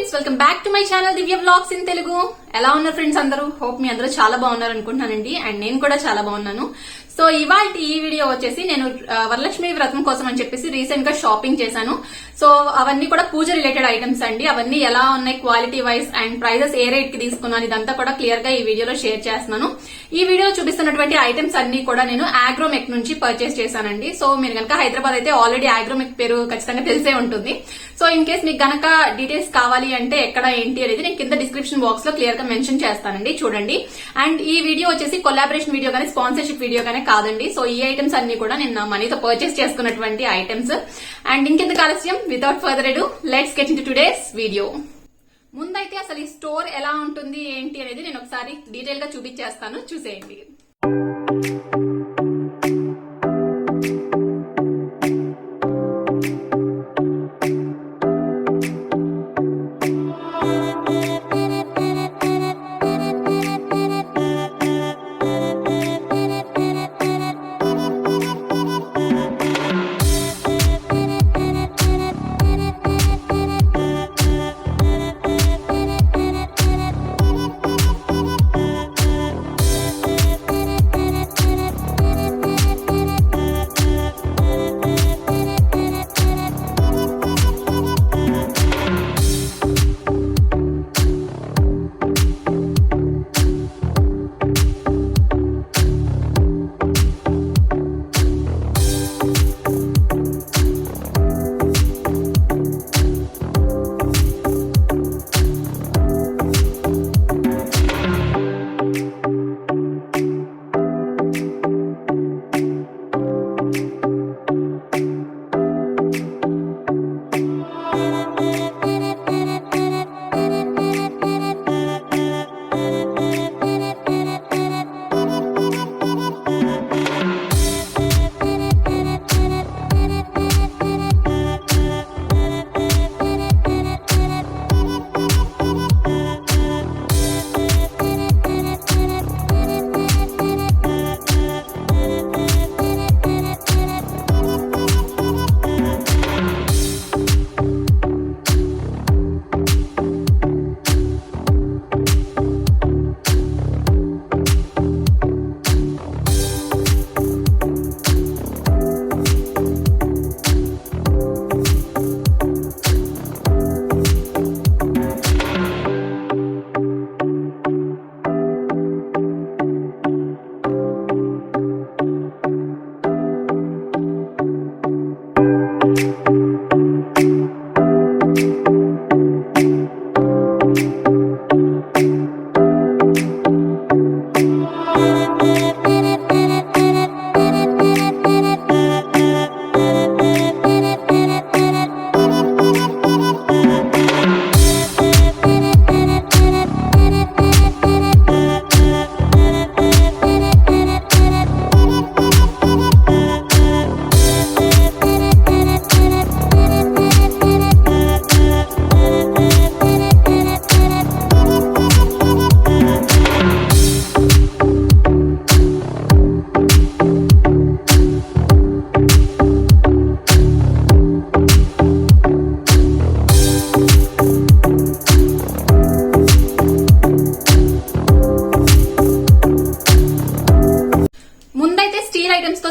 Friends, welcome back to my channel Divya vlogs in Telugu. ఎలా ఉన్నారు friends అందరూ? Hope మీ అందరూ చాలా బాగున్నారు అనుకుంటున్నానండి. అండ్ నేను కూడా చాలా బాగున్నాను. సో ఇవాళ ఈ వీడియో వచ్చేసి నేను వరలక్ష్మి వ్రతం కోసం అని చెప్పేసి రీసెంట్ గా షాపింగ్ చేశాను. సో అవన్నీ కూడా పూజ రిలేటెడ్ ఐటమ్స్ అండి. అవన్నీ ఎలా ఉన్నాయి క్వాలిటీ వైజ్ అండ్ ప్రైజెస్ ఏ రేట్ కి తీసుకున్నాను ఇదంతా కూడా క్లియర్ గా ఈ వీడియోలో షేర్ చేస్తున్నాను. ఈ వీడియో చూపిస్తున్నటువంటి ఐటమ్స్ అన్ని కూడా నేను అగ్రోమెక్ నుంచి పర్చేస్ చేశానండి. సో మీరు కనుక హైదరాబాద్ అయితే ఆల్రెడీ అగ్రోమెక్ పేరు ఖచ్చితంగా తెలిసే ఉంటుంది. సో ఇన్ కేస్ మీకు గనక డీటెయిల్స్ కావాలి అంటే ఎక్కడ ఏంటి అనేది నేను కింద డిస్క్రిప్షన్ బాక్స్ లో క్లియర్ గా మెన్షన్ చేస్తానండి, చూడండి. అండ్ ఈ వీడియో వచ్చేసి కొలాబరేషన్ వీడియో కానీ స్పాన్సర్షిప్ వీడియో కానీ కాదండి. సో ఈ ఐటమ్స్ అన్ని కూడా నేను నా మనీతో పర్చేస్ చేసుకున్నటువంటి ఐటమ్స్. అండ్ ఇంకెందుకు ఆలస్యం, without further ఎడు let's get into today's video. ముందైతే అసలు ఈ స్టోర్ ఎలా ఉంటుంది ఏంటి అనేది నేను ఒకసారి డీటెయిల్ గా చూపించేస్తాను, చూసేయండి.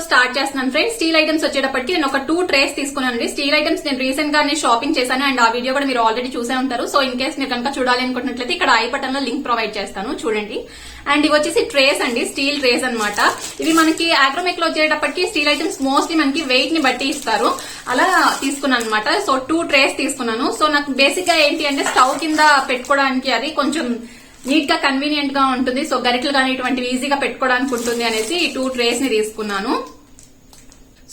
స్టార్ట్ చేస్తున్నాను ఫ్రెండ్స్. స్టీల్ ఐటమ్స్ వచ్చేటప్పటికి నేను ఒక 2 ట్రేస్ తీసుకున్నానండి. స్టీల్ ఐటమ్స్ నేను రీసెంట్ గా షాపింగ్ చేశాను అండ్ ఆ వీడియో కూడా మీరు ఆల్రెడీ చూసే ఉంటారు. సో ఇన్ కేస్ మీరు కనుక చూడాలి అనుకుంటున్నట్లయితే ఇక్కడ ఐ బటన్ లో లింక్ ప్రొవైడ్ చేస్తాను, చూడండి. అండ్ ఇవి వచ్చేసి ట్రేస్ అండి, స్టీల్ ట్రేస్ అన్నమాట. ఇవి మనకి అగ్రోమెక్ లో వచ్చేటప్పటికి స్టీల్ ఐటమ్స్ మోస్ట్లీ మనకి వెయిట్ ని బట్టి ఇస్తారు, అలా తీసుకున్నాను అనమాట. సో 2 ట్రేస్ తీసుకున్నాను. సో నాకు బేసిక్ గా ఏంటి అంటే స్టవ్ కింద పెట్టుకోవడానికి అది కొంచెం నీట్ గా కన్వీనియంట్ గా ఉంటుంది. సో గరిటలు కానీ ఇటువంటివి ఈజీగా పెట్టుకోవడానికి ఉంటుంది అనేసి ఈ 2 ట్రేస్ ని తీసుకున్నాను.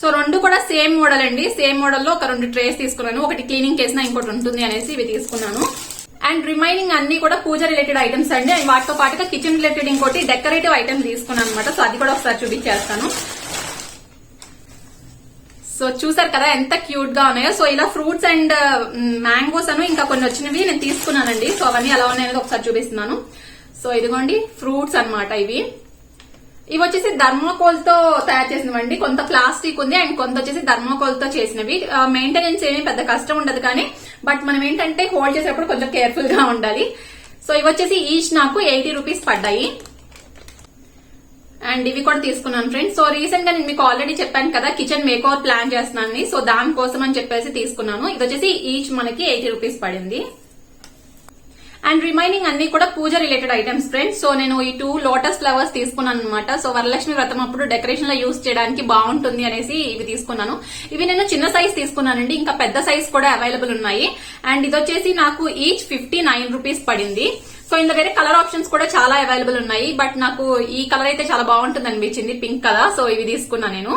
సో 2 కూడా సేమ్ మోడల్ అండి. సేమ్ మోడల్ లో ఒక 2 ట్రేస్ తీసుకున్నాను. ఒకటి క్లీనింగ్ కేసిన ఇంకోటి ఉంటుంది అనేసి ఇవి తీసుకున్నాను. అండ్ రిమైనింగ్ అన్ని కూడా పూజ రిలేటెడ్ ఐటమ్స్ అండి. అండ్ వాటితో పాటుగా కిచెన్ రిలేటెడ్ ఇంకోటి డెకరేటివ్ ఐటమ్ తీసుకున్నాను అనమాట. సో అది కూడా ఒకసారి చూపించేస్తాను. సో చూసారు కదా ఎంత క్యూట్ గా ఉన్నాయో. సో ఇలా ఫ్రూట్స్ అండ్ మ్యాంగోస్ అను ఇంకా కొన్ని వచ్చినవి నేను తీసుకున్నానండి. సో అవన్నీ ఎలా ఉన్నాయో ఒకసారి చూపిస్తున్నాను. సో ఇదిగోండి ఫ్రూట్స్ అన్నమాట ఇవి. ఇవి వచ్చేసి థర్మోకోల్ తో తయారు చేసినవండి. కొంత ప్లాస్టిక్ ఉంది అండ్ కొంత వచ్చేసి థర్మోకోల్ తో చేసినవి. మెయింటెనెన్స్ ఏమీ పెద్ద కష్టం ఉండదు, కానీ బట్ మనం ఏంటంటే హోల్డ్ చేసేటప్పుడు కొంచెం కేర్ఫుల్ గా ఉండాలి. సో ఇవి వచ్చేసి ఈచ్ నాకు 80 రూపీస్ పడ్డాయి. అండ్ ఇవి కూడా తీసుకున్నాను ఫ్రెండ్స్. సో రీసెంట్ గా నేను మీకు ఆల్రెడీ చెప్పాను కదా కిచెన్ మేక్ ఓవర్ ప్లాన్ చేస్తున్నాను, సో దానికోసం అని చెప్పేసి తీసుకున్నాను. ఇది వచ్చేసి ఈచ్ మనకి 80 రూపీస్ పడింది. అండ్ రిమైనింగ్ అన్ని కూడా పూజ రిలేటెడ్ ఐటమ్స్ ఫ్రెండ్స్. సో నేను ఈ 2 లోటస్ ఫ్లవర్స్ తీసుకున్నాను అనమాట. సో వరలక్ష్మి వ్రతం అప్పుడు డెకరేషన్ లో యూజ్ చేయడానికి బాగుంటుంది అనేసి ఇవి తీసుకున్నాను. ఇవి నేను చిన్న సైజ్ తీసుకున్నానండి, ఇంకా పెద్ద సైజ్ కూడా అవైలబుల్ ఉన్నాయి. అండ్ ఇది వచ్చేసి నాకు ఈచ్ 59 రూపీస్ పడింది. సో ఇందులో వేరే కలర్ ఆప్షన్స్ కూడా చాలా అవైలబుల్ ఉన్నాయి, బట్ నాకు ఈ కలర్ అయితే చాలా బాగుంటుంది అనిపించింది, పింక్ కదా. సో ఇవి తీసుకున్నా నేను.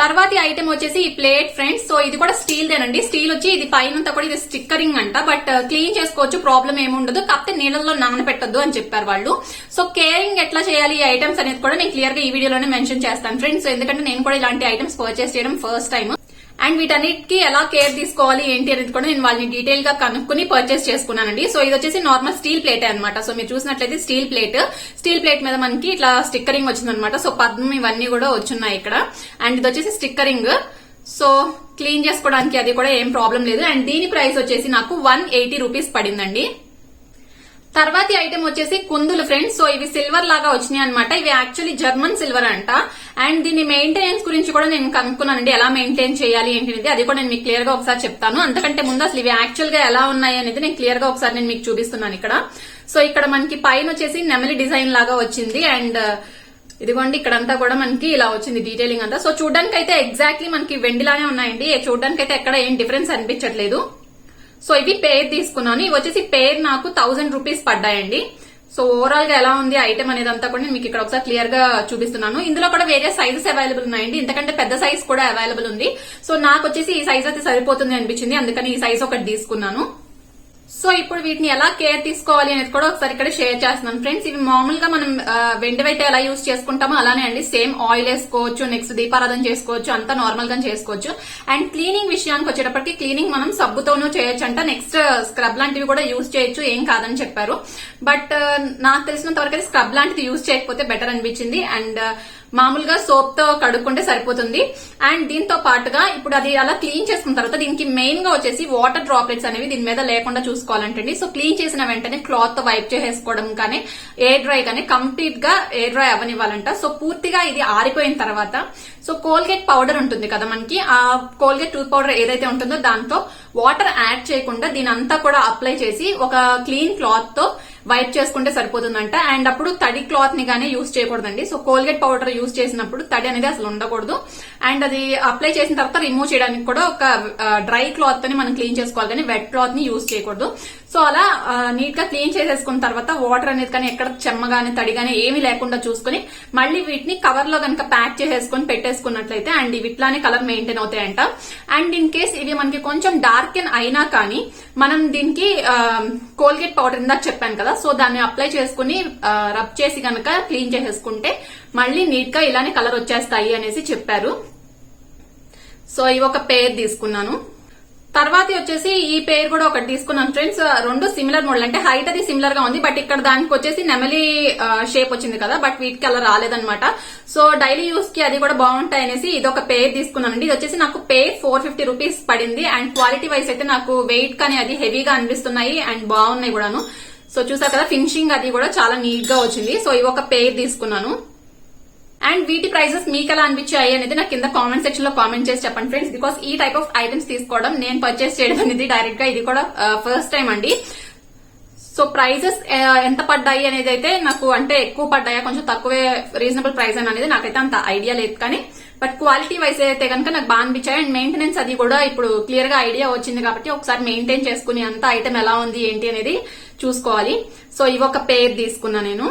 తర్వాతి ఐటమ్ వచ్చేసి ఈ ప్లేట్ ఫ్రెండ్స్. సో ఇది కూడా స్టీల్ దేనండి. స్టీల్ వచ్చి ఇది పైనంతా కూడా ఇది స్టిక్కరింగ్ అంట, బట్ క్లీన్ చేసుకోవచ్చు, ప్రాబ్లం ఏముండదు, కాకపోతే నీళ్ళల్లో నానబెట్టద్దు అని చెప్పారు వాళ్ళు. సో కేరింగ్ ఎట్లా చేయాలి ఈ ఐటమ్స్ అనేది కూడా నేను క్లియర్ గా ఈ వీడియోలోనే మెన్షన్ చేస్తాను ఫ్రెండ్స్. ఎందుకంటే నేను కూడా ఇలాంటి ఐటమ్స్ పర్చేస్ చేయడం ఫస్ట్ టైం. అండ్ వీటన్నిటికి ఎలా కేర్ తీసుకోవాలి ఏంటి అనేది కూడా నేను వాళ్ళని డీటెయిల్ గా కనుక్కుని పర్చేస్ చేసుకున్నానండి. సో ఇది వచ్చేసి నార్మల్ స్టీల్ ప్లేట్ అనమాట. సో మీరు చూసినట్లయితే స్టీల్ ప్లేట్ మీద మనకి ఇట్లా స్టిక్కరింగ్ వచ్చిందనమాట. సో పద్మం ఇవన్నీ కూడా వచ్చున్నాయి ఇక్కడ. అండ్ ఇది వచ్చేసి స్టిక్కరింగ్. సో క్లీన్ చేసుకోవడానికి అది కూడా ఏం ప్రాబ్లం లేదు. అండ్ దీని ప్రైస్ వచ్చేసి నాకు 180 రూపీస్ పడిందండి. తర్వాతి ఐటమ్ వచ్చేసి కుందులు ఫ్రెండ్స్. సో ఇవి సిల్వర్ లాగా వచ్చినాయి అనమాట. ఇవి యాక్చువల్లీ జర్మన్ సిల్వర్ అంట. అండ్ దీని మెయింటెనెన్స్ గురించి కూడా నేను కనుక్కున్నానండి, ఎలా మెయింటైన్ చేయాలి ఏంటి అది కూడా నేను మీకు క్లియర్ గా ఒకసారి చెప్తాను. అంతకంటే ముందు అసలు ఇవి యాక్చువల్ గా ఎలా ఉన్నాయి అనేది నేను క్లియర్ గా ఒకసారి నేను మీకు చూపిస్తున్నాను ఇక్కడ. సో ఇక్కడ మనకి పైన వచ్చేసి నెమలి డిజైన్ లాగా వచ్చింది. అండ్ ఇదిగోండి ఇక్కడంతా కూడా మనకి ఇలా వచ్చింది డీటెయిలింగ్ అంతా. సో చూడడానికి అయితే ఎగ్జాక్ట్లీ మనకి వెండిలానే ఉన్నాయండి, చూడడానికి అయితే ఎక్కడ ఏం డిఫరెన్స్ అనిపించట్లేదు. సో ఇవి పేర్ తీసుకున్నాను. ఇవి వచ్చేసి పేర్ నాకు 1000 రూపీస్ పడ్డాయండి. సో ఓవరాల్ గా ఎలా ఉంది ఐటమ్ అనేది అంతా కూడా నేను మీకు ఇక్కడ ఒకసారి క్లియర్ గా చూపిస్తున్నాను. ఇందులో కూడా వేరే సైజెస్ అవైలబుల్ ఉన్నాయండి, ఇంతకంటే పెద్ద సైజ్ కూడా అవైలబుల్ ఉంది. సో నాకు వచ్చేసి ఈ సైజ్ అయితే సరిపోతుంది అనిపించింది, అందుకని ఈ సైజ్ ఒకటి తీసుకున్నాను. సో ఇప్పుడు వీటిని ఎలా కేర్ తీసుకోవాలి అనేది కూడా ఒకసారి ఇక్కడ షేర్ చేస్తున్నాను ఫ్రెండ్స్. ఇవి మామూలుగా మనం వెండివైతే ఎలా యూజ్ చేసుకుంటామో అలానే అండి, సేమ్ ఆయిల్ వేసుకోవచ్చు, నెక్స్ట్ దీపారాధన చేసుకోవచ్చు, అంతా నార్మల్ గా చేసుకోవచ్చు. అండ్ క్లీనింగ్ విషయానికి వచ్చేటప్పటికి క్లీనింగ్ మనం సబ్బుతోనూ చేయొచ్చు అంట, నెక్స్ట్ స్క్రబ్ లాంటివి కూడా యూజ్ చేయొచ్చు, ఏం కాదని చెప్పారు. బట్ నాకు తెలిసినంత వరకు అయితే స్క్రబ్ లాంటిది యూజ్ చేయకపోతే బెటర్ అనిపించింది. అండ్ మామూలుగా సోప్ తో కడుక్కుంటే సరిపోతుంది. అండ్ దీంతో పాటుగా ఇప్పుడు అది అలా క్లీన్ చేసుకున్న తర్వాత దీనికి మెయిన్ గా వచ్చేసి వాటర్ డ్రాప్లెట్స్ అనేవి దీని మీద లేకుండా చూసుకోవాలంటండి. సో క్లీన్ చేసిన వెంటనే క్లాత్ తో వైప్ చేసేసుకోవడం కానీ ఎయిర్ డ్రై కానీ కంప్లీట్ గా ఎయిర్ డ్రై అవ్వనివ్వాలంట. సో పూర్తిగా ఇది ఆరిపోయిన తర్వాత సో కోల్గేట్ పౌడర్ ఉంటుంది కదా మనకి, ఆ కోల్గేట్ టూత్ పౌడర్ ఏదైతే ఉంటుందో దాంతో వాటర్ యాడ్ చేయకుండా దీని అంతా కూడా అప్లై చేసి ఒక క్లీన్ క్లాత్ తో వైప్ చేసుకుంటే సరిపోతుందంట. అండ్ అప్పుడు తడి క్లాత్ ని గానీ యూజ్ చేయకూడదండి. సో కోల్గేట్ పౌడర్ యూజ్ చేసినప్పుడు తడి అనేది అసలు ఉండకూడదు. అండ్ అది అప్లై చేసిన తర్వాత రిమూవ్ చేయడానికి కూడా ఒక డ్రై క్లాత్ ని మనం క్లీన్ చేసుకోవాలి, కానీ వెట్ క్లాత్ ని యూజ్ చేయకూడదు. సో అలా నీట్ గా క్లీన్ చేసేసుకున్న తర్వాత వాటర్ అనేది కానీ ఎక్కడ చెమ్మగానే తడిగానే ఏమీ లేకుండా చూసుకుని మళ్ళీ వీటిని కవర్ లో కనుక ప్యాక్ చేసేసుకుని పెట్టేసుకున్నట్లయితే అండ్ ఇవి ఇట్లానే కలర్ మెయింటైన్ అవుతాయంట. అండ్ ఇన్ కేస్ ఇవి మనకి కొంచెం డార్కెన్ అయినా కానీ మనం దీనికి కోల్గేట్ పౌడర్ ఇందాక చెప్పాను కదా, సో దాన్ని అప్లై చేసుకుని రబ్ చేసి కనుక క్లీన్ చేసేసుకుంటే మళ్ళీ నీట్ గా ఇలానే కలర్ వచ్చేస్తాయి అనేసి చెప్పారు. సో ఇవి ఒక పేర్ తీసుకున్నాను. తర్వాత వచ్చేసి ఈ పేర్ కూడా ఒకటి తీసుకున్నాను ఫ్రెండ్స్. రెండు సిమిలర్ మోడల్, అంటే హైట్ అది సిమిలర్ గా ఉంది, బట్ ఇక్కడ దానికి వచ్చేసి నెమలి షేప్ వచ్చింది కదా, బట్ వీటికి అలా రాలేదన్నమాట. సో డైలీ యూస్ కి అది కూడా బాగుంటాయి అనేసి ఇది ఒక పేర్ తీసుకున్నానండి. ఇది వచ్చేసి నాకు పేర్ 450 రూపీస్ పడింది. అండ్ క్వాలిటీ వైజ్ అయితే నాకు వెయిట్ కానీ అది హెవీగా అనిపిస్తున్నాయి అండ్ బాగున్నాయి కూడాను. సో చూసారు కదా ఫినిషింగ్ అది కూడా చాలా నీట్ గా వచ్చింది. సో ఇవి ఒక పేర్ తీసుకున్నాను. అండ్ వీటి ప్రైజెస్ మీకు ఎలా అనిపించాయి అనేది నాకు కింద కామెంట్ సెక్షన్ లో కామెంట్ చేసి చెప్పండి ఫ్రెండ్స్. బికాస్ ఈ టైప్ ఆఫ్ ఐటమ్స్ తీసుకోవడం నేను పర్చేస్ చేయడం అనేది డైరెక్ట్ గా ఇది కూడా ఫస్ట్ టైం అండి. సో ప్రైజెస్ ఎంత పడ్డాయి అనేది అయితే నాకు, అంటే ఎక్కువ పడ్డాయా కొంచెం తక్కువే రీజనబుల్ ప్రైస్ అనేది నాకైతే అంత ఐడియా లేదు, కానీ బట్ క్వాలిటీ వైజ్ అయితే కనుక నాకు బాగా అనిపించాయి. అండ్ మెయింటెనెన్స్ అది కూడా ఇప్పుడు క్లియర్ గా ఐడియా వచ్చింది కాబట్టి ఒకసారి మెయింటైన్ చేసుకుని అంత ఐటమ్ ఎలా ఉంది ఏంటి అనేది చూసుకోవాలి. సో ఇవి ఒక పేర్ తీసుకున్నా నేను.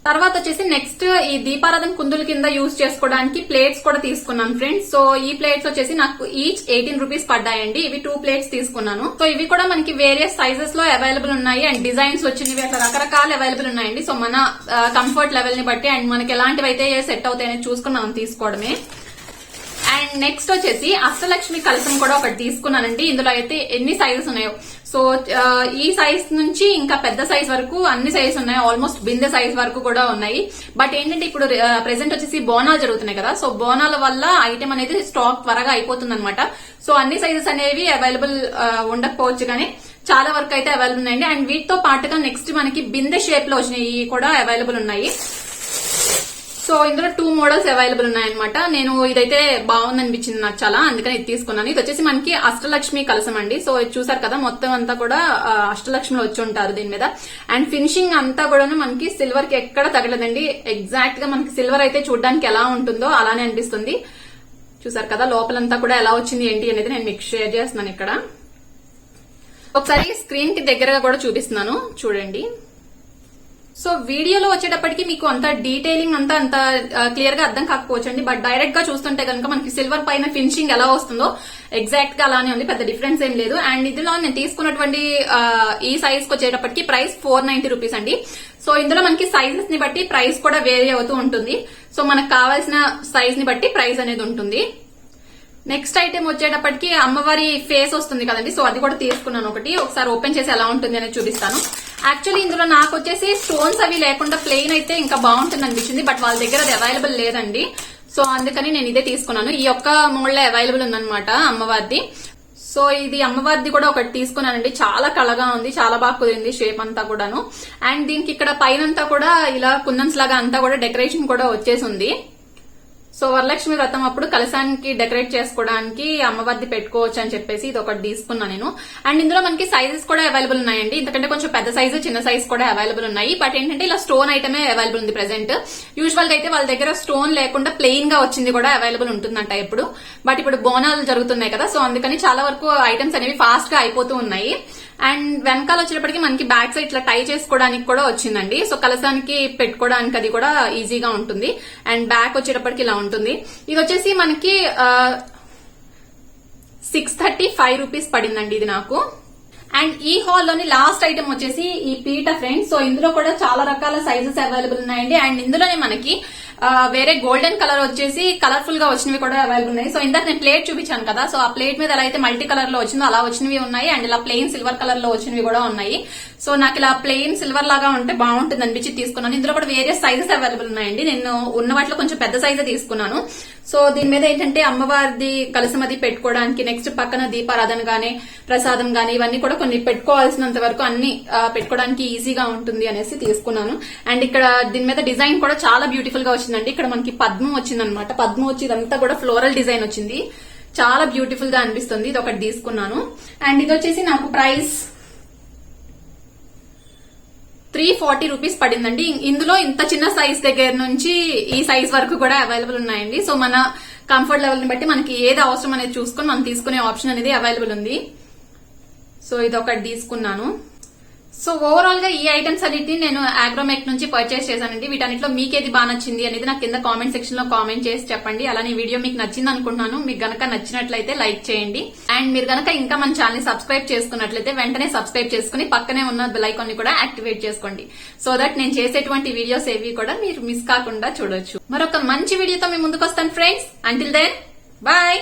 తర్వాత వచ్చేసి నెక్స్ట్ ఈ దీపారాధన కుందుల కింద యూజ్ చేసుకోవడానికి ప్లేట్స్ కూడా తీసుకున్నాను ఫ్రెండ్స్. సో ఈ ప్లేట్స్ వచ్చేసి నాకు ఈచ్ 18 రూపీస్ పడ్డాయండి. ఇవి 2 ప్లేట్స్ తీసుకున్నాను. సో ఇవి కూడా మనకి వేరియస్ సైజెస్ లో అవైలబుల్ ఉన్నాయి అండ్ డిజైన్స్ వచ్చినవి అట్లా రకరకాల అవైలబుల్ ఉన్నాయండి. సో మన కంఫర్ట్ లెవెల్ ని బట్టి అండ్ మనకి ఎలాంటివి అయితే సెట్ అవుతాయని చూసుకుని మనం తీసుకోవడమే. అండ్ నెక్స్ట్ వచ్చేసి అష్టలక్ష్మి కలశం కూడా ఒకటి తీసుకున్నానండి. ఇందులో అయితే ఎన్ని సైజెస్ ఉన్నాయో. సో ఈ సైజ్ నుంచి ఇంకా పెద్ద సైజ్ వరకు అన్ని సైజ్ ఉన్నాయి, ఆల్మోస్ట్ బిందె సైజ్ వరకు కూడా ఉన్నాయి. బట్ ఏంటంటే ఇప్పుడు ప్రెసెంట్ వచ్చేసి బోనాలు జరుగుతున్నాయి కదా, సో బోనాల వల్ల ఐటమ్ అనేది స్టాక్ త్వరగా అయిపోతుంది అనమాట. సో అన్ని సైజెస్ అనేవి అవైలబుల్ ఉండకపోవచ్చు కానీ చాలా వరకు అయితే అవైలబుల్ ఉన్నాయండి. అండ్ వీటితో పాటుగా నెక్స్ట్ మనకి బిందె షేప్ లో వచ్చినాయి కూడా అవైలబుల్ ఉన్నాయి. సో ఇందులో 2 మోడల్స్ అవైలబుల్ ఉన్నాయన్నమాట. నేను ఇదైతే బాగుంది అనిపించింది నాకు చాలా, అందుకని ఇది తీసుకున్నాను. ఇది వచ్చేసి మనకి అష్టలక్ష్మి కలసం అండి. సో ఇది చూసారు కదా, మొత్తం అంతా కూడా అష్టలక్ష్మిలో వచ్చి ఉంటారు దీని మీద. అండ్ ఫినిషింగ్ అంతా కూడా మనకి సిల్వర్ కి ఎక్కడ తగలదండి. ఎగ్జాక్ట్ గా మనకి సిల్వర్ అయితే చూడడానికి ఎలా ఉంటుందో అలానే అనిపిస్తుంది. చూసారు కదా లోపలంతా కూడా ఎలా వచ్చింది ఏంటి అనేది నేను మీకు షేర్ చేస్తున్నాను ఇక్కడ. ఒకసారి స్క్రీన్ కి దగ్గరగా కూడా చూపిస్తున్నాను చూడండి. సో వీడియోలో వచ్చేటప్పటికి మీకు అంత డీటెయిలింగ్ అంత క్లియర్ గా అర్థం కాకపోవచ్చండి. బట్ డైరెక్ట్ గా చూస్తుంటే కనుక మనకి సిల్వర్ పైన ఫినిషింగ్ ఎలా వస్తుందో ఎగ్జాక్ట్ గా అలానే ఉంది, పెద్ద డిఫరెన్స్ ఏం లేదు. అండ్ ఇందులో నేను తీసుకున్నటువంటి ఈ సైజ్ కి వచ్చేటప్పటికి ప్రైస్ 490 రూపీస్ అండి. సో ఇందులో మనకి సైజెస్ ని బట్టి ప్రైస్ కూడా వేరీ అవుతూ ఉంటుంది. సో మనకు కావాల్సిన సైజ్ ని బట్టి ప్రైస్ అనేది ఉంటుంది. నెక్స్ట్ ఐటమ్ వచ్చేటప్పటికి అమ్మవారి ఫేస్ వస్తుంది కదండి, సో అది కూడా తీసుకున్నాను ఒకటి. ఒకసారి ఓపెన్ చేసి ఎలా ఉంటుంది అనేది చూపిస్తాను. యాక్చువల్లీ ఇందులో నాకు వచ్చేసి స్టోన్స్ అవి లేకుండా ప్లెయిన్ అయితే ఇంకా బాగుంటుంది అనిపించింది, బట్ వాళ్ళ దగ్గర అది అవైలబుల్ లేదండి. సో అందుకని నేను ఇదే తీసుకున్నాను. ఈ ఒక్క మోడల్ అవైలబుల్ ఉందన్నమాట అమ్మవారిది. సో ఇది అమ్మవారిది కూడా ఒకటి తీసుకున్నానండి. చాలా కళగా ఉంది, చాలా బాగా కుదిరింది షేప్ అంతా కూడాను. అండ్ దీనికి ఇక్కడ పైనంతా కూడా ఇలా కుందన్స్ లాగా అంతా కూడా డెకరేషన్ కూడా వచ్చేసి ఉంది. సో వరలక్ష్మి వ్రతం అప్పుడు కలశానికి డెకరేట్ చేసుకోవడానికి అమ్మవారిది పెట్టుకోవచ్చు అని చెప్పేసి ఇది ఒకటి తీసుకున్నాను నేను. అండ్ ఇందులో మనకి సైజెస్ కూడా అవైలబుల్ ఉన్నాయండి. ఎందుకంటే కొంచెం పెద్ద సైజు చిన్న సైజ్ కూడా అవైలబుల్ ఉన్నాయి. బట్ ఏంటంటే ఇలా స్టోన్ ఐటమే అవైలబుల్ ఉంది ప్రెసెంట్. యూజువల్ గా అయితే వాళ్ళ దగ్గర స్టోన్ లేకుండా ప్లెయిన్ గా వచ్చింది కూడా అవైలబుల్ ఉంటుందంట ఇప్పుడు. బట్ ఇప్పుడు బోనాలు జరుగుతున్నాయి కదా, సో అందుకని చాలా వరకు ఐటమ్స్ అనేవి ఫాస్ట్ గా అయిపోతూ ఉన్నాయి. అండ్ వెనకాల వచ్చేటప్పటికి మనకి బ్యాక్ సైడ్ ఇట్లా టై చేసుకోవడానికి కూడా వచ్చిందండి. సో కలశానికి పెట్టుకోవడానికి అది కూడా ఈజీగా ఉంటుంది. అండ్ బ్యాక్ వచ్చేటప్పటికి ఇలా ఉంటుంది. ఇది వచ్చేసి మనకి 635 రూపీస్ పడిందండి ఇది నాకు. అండ్ ఈ హాల్ లోని లాస్ట్ ఐటమ్ వచ్చేసి ఈ పీట ఫ్రెండ్స్. సో ఇందులో కూడా చాలా రకాల సైజెస్ అవైలబుల్ ఉన్నాయండి. అండ్ ఇందులోనే మనకి వేరే గోల్డెన్ కలర్ వచ్చేసి కలర్ఫుల్ గా వచ్చినవి కూడా అవైలబుల్ ఉన్నాయి. సో ఇందాక నేను ప్లేట్ చూపించాను కదా, సో ఆ ప్లేట్ మీద ఎలా అయితే మల్టీ కలర్ లో వచ్చిందో అలా వచ్చినవి ఉన్నాయి. అండ్ ఇలా ప్లెయిన్ సిల్వర్ కలర్ లో వచ్చినవి కూడా ఉన్నాయి. సో నాకు ఇలా ప్లెయిన్ సిల్వర్ లాగా ఉంటే బాగుంటుంది అనిపించి తీసుకున్నాను. ఇందులో కూడా వేరియస్ సైజెస్ అవైలబుల్ ఉన్నాయండి. నేను ఉన్న వాటిలో కొంచెం పెద్ద సైజే తీసుకున్నాను. సో దీని మీద ఏంటంటే అమ్మవారిది కలసం అది పెట్టుకోవడానికి, నెక్స్ట్ పక్కన దీపారాధన గానీ ప్రసాదం గానీ ఇవన్నీ కూడా కొన్ని పెట్టుకోవాల్సినంత వరకు అన్ని పెట్టుకోవడానికి ఈజీగా ఉంటుంది అనేసి తీసుకున్నాను. అండ్ ఇక్కడ దీని మీద డిజైన్ కూడా చాలా బ్యూటిఫుల్ గా వచ్చిందండి. ఇక్కడ మనకి పద్మం వచ్చిందనమాట. పద్మం వచ్చి ఇదంతా కూడా ఫ్లోరల్ డిజైన్ వచ్చింది, చాలా బ్యూటిఫుల్ గా అనిపిస్తుంది. ఇది ఒకటి తీసుకున్నాను. అండ్ ఇది వచ్చేసి నాకు ప్రైస్ 340 రూపీస్ పడిందండి. ఇందులో ఇంత చిన్న సైజ్ దగ్గర నుంచి ఈ సైజ్ వరకు కూడా అవైలబుల్ ఉన్నాయండి. సో మన కంఫర్ట్ లెవెల్ ని బట్టి మనకి ఏది అవసరం అనేది చూసుకొని మనం తీసుకునే ఆప్షన్ అనేది అవైలబుల్ ఉంది. సో ఇది ఒకటి తీసుకున్నాను. సో ఓవరాల్ గా ఈ ఐటమ్స్ అన్నిటిని నేను అగ్రోమెక్ నుంచి పర్చేస్ చేశానండి. వీటన్నిటిలో మీకేది బాగా నచ్చింది అనేది నాకు కింద కామెంట్ సెక్షన్ లో కామెంట్ చేసి చెప్పండి. అలానే వీడియో మీకు నచ్చింది అనుకుంటున్నాను. మీకు గనక నచ్చినట్లయితే లైక్ చేయండి. అండ్ మీరు గనక ఇంకా మన ఛానల్ ని సబ్స్క్రైబ్ చేసుకున్నట్లయితే వెంటనే సబ్స్క్రైబ్ చేసుకుని పక్కనే ఉన్న బెల్ ఐకాన్ ని కూడా యాక్టివేట్ చేసుకోండి. సో దట్ నేను చేసేటువంటి వీడియోస్ ఏవి కూడా మీరు మిస్ కాకుండా చూడొచ్చు. మరొక మంచి వీడియోతో మీ ముందుకు వస్తాను ఫ్రెండ్స్. Until then bye.